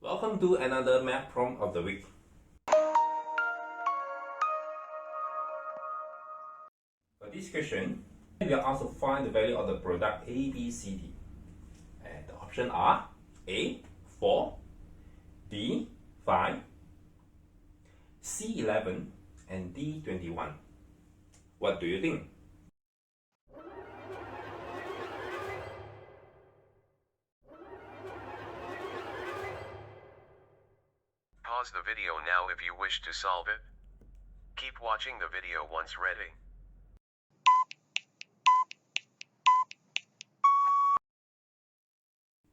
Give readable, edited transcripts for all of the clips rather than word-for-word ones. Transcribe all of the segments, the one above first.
Welcome to another math prompt of the week. For this question, we are asked to find the value of the product A, B, C, D. And the options are A, 4, B, 5, C, 11, and D, 21. What do you think? Pause the video now if you wish to solve it. Keep watching the video once ready.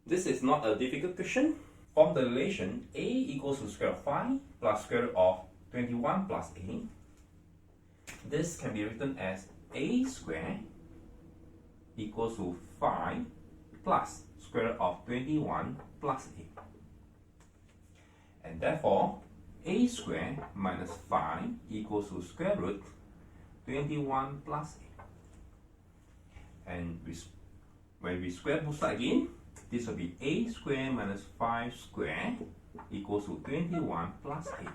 This is not a difficult question. From the relation A equals to square root of 5 plus square root of 21 plus A, this can be written as A squared equals to 5 plus square root of 21 plus A. And therefore, A squared minus 5 equals to square root 21 plus A. And when we square both sides again, this will be A squared minus 5 squared equals to 21 plus A.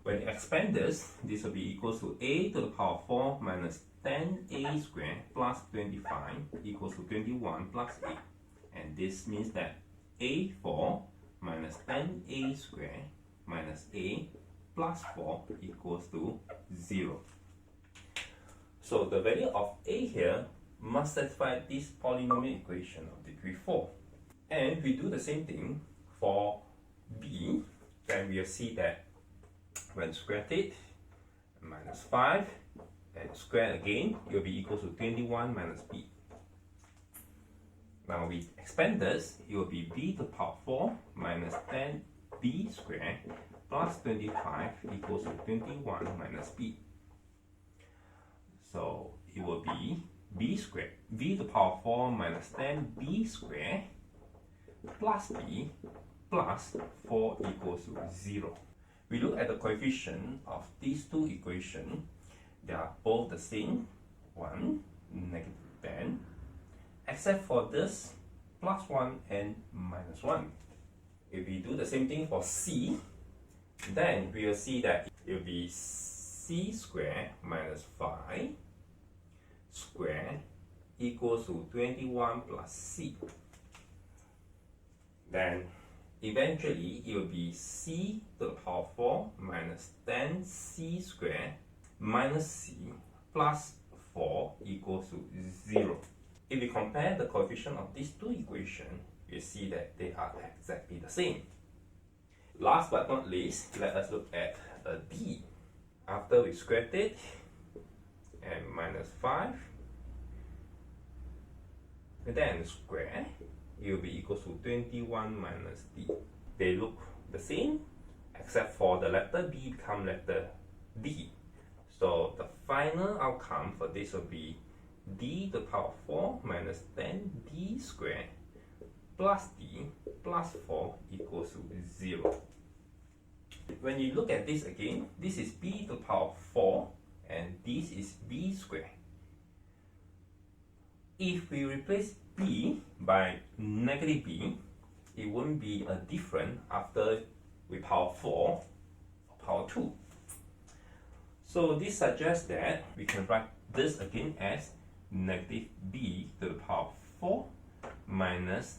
When you expand this will be equals to A to the power of 4 minus 10A squared plus 25 equals to 21 plus A. And this means that A4 minus 10A squared minus A plus 4 equals to 0. So the value of A here must satisfy this polynomial equation of degree 4. And we do the same thing for B, then we'll see that when squared it, minus 5, and square again, it will be equal to 21 minus B. Now we expand this, it will be B to the power 4 minus 10B squared plus 25 equals to 21 minus B. So it will be B squared, B to the power 4 minus 10B squared plus B plus 4 equals to 0. We look at the coefficient of these two equations. They are both the same, 1, negative 10, except for this plus 1 and minus 1. If we do the same thing for C, then we will see that it will be C squared minus 5 squared equals to 21 plus C. Then eventually it will be C to the power 4 minus 10C squared minus C plus 4 equals to 0. If we compare the coefficient of these two equations, you see that they are exactly the same. Last but not least, let us look at a D. After we squared it, and minus 5, and then square, it will be equal to 21 minus D. They look the same, except for the letter B become letter D. So the final outcome for this will be D to the power 4 minus 10D squared plus D plus 4 equals to 0. When you look at this again, this is B to the power 4 and this is B squared. If we replace B by negative B, it won't be a difference after we power 4 or power 2. So this suggests that we can write this again as negative B to the power 4 minus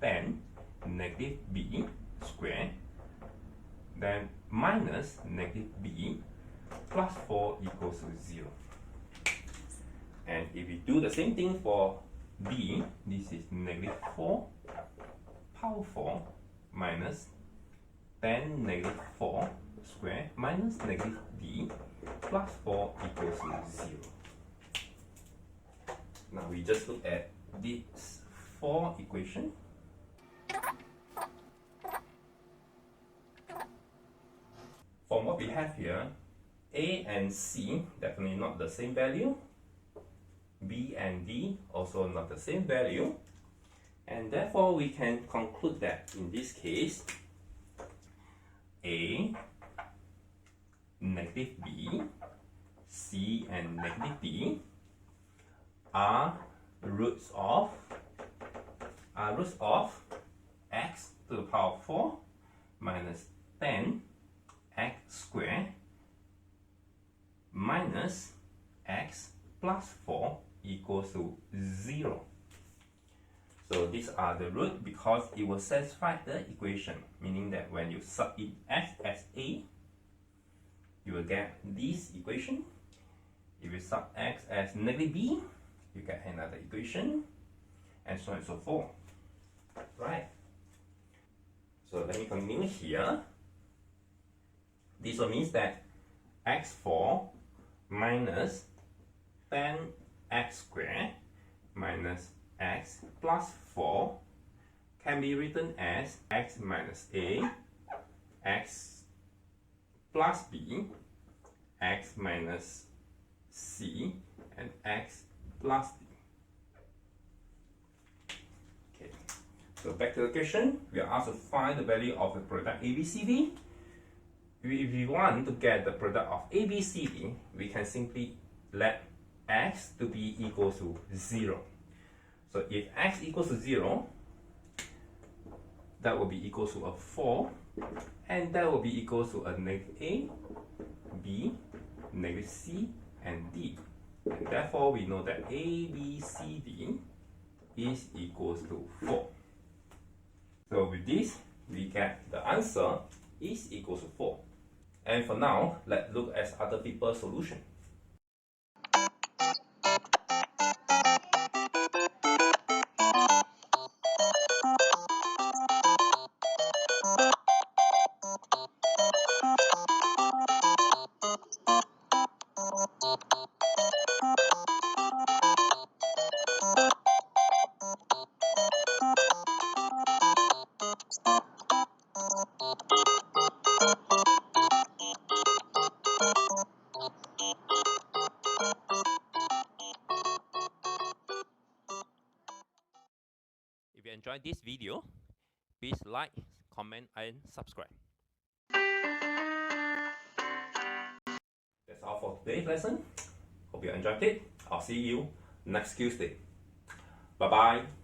10 negative B squared, then minus negative B plus 4 equals to 0. And if we do the same thing for B, this is negative 4 power 4 minus 10 negative 4 squared minus negative B plus 4 equals to 0. Now we just look at these 4 equations. From what we have here, A and C definitely not the same value. B and D also not the same value. And therefore we can conclude that in this case, A, negative B, C and negative D are roots of x to the power 4 minus 10x squared minus x plus 4 equals to 0. So these are the root because it will satisfy the equation, meaning that when you sub in x as a, you will get this equation. If you sub x as negative b, you get another equation, and so on and so forth. Right? So let me continue here. This one means that x4 minus 10x squared minus x plus 4 can be written as x minus a, x plus b, x minus c, and x plus d. Okay, so back to the question. We are asked to find the value of the product ABCD. If we want to get the product of ABCD, we can simply let x to be equal to 0. So if x equals to 0, that will be equal to a 4, and that will be equal to a negative a, b, negative c, and d. And therefore, we know that a, b, c, d is equals to 4. So with this, we get the answer is equal to 4. And for now, let's look at other people's solution. If you enjoyed this video, please like, comment, and subscribe. That's all for today's lesson. Hope you enjoyed it. I'll see you next Tuesday. Bye bye.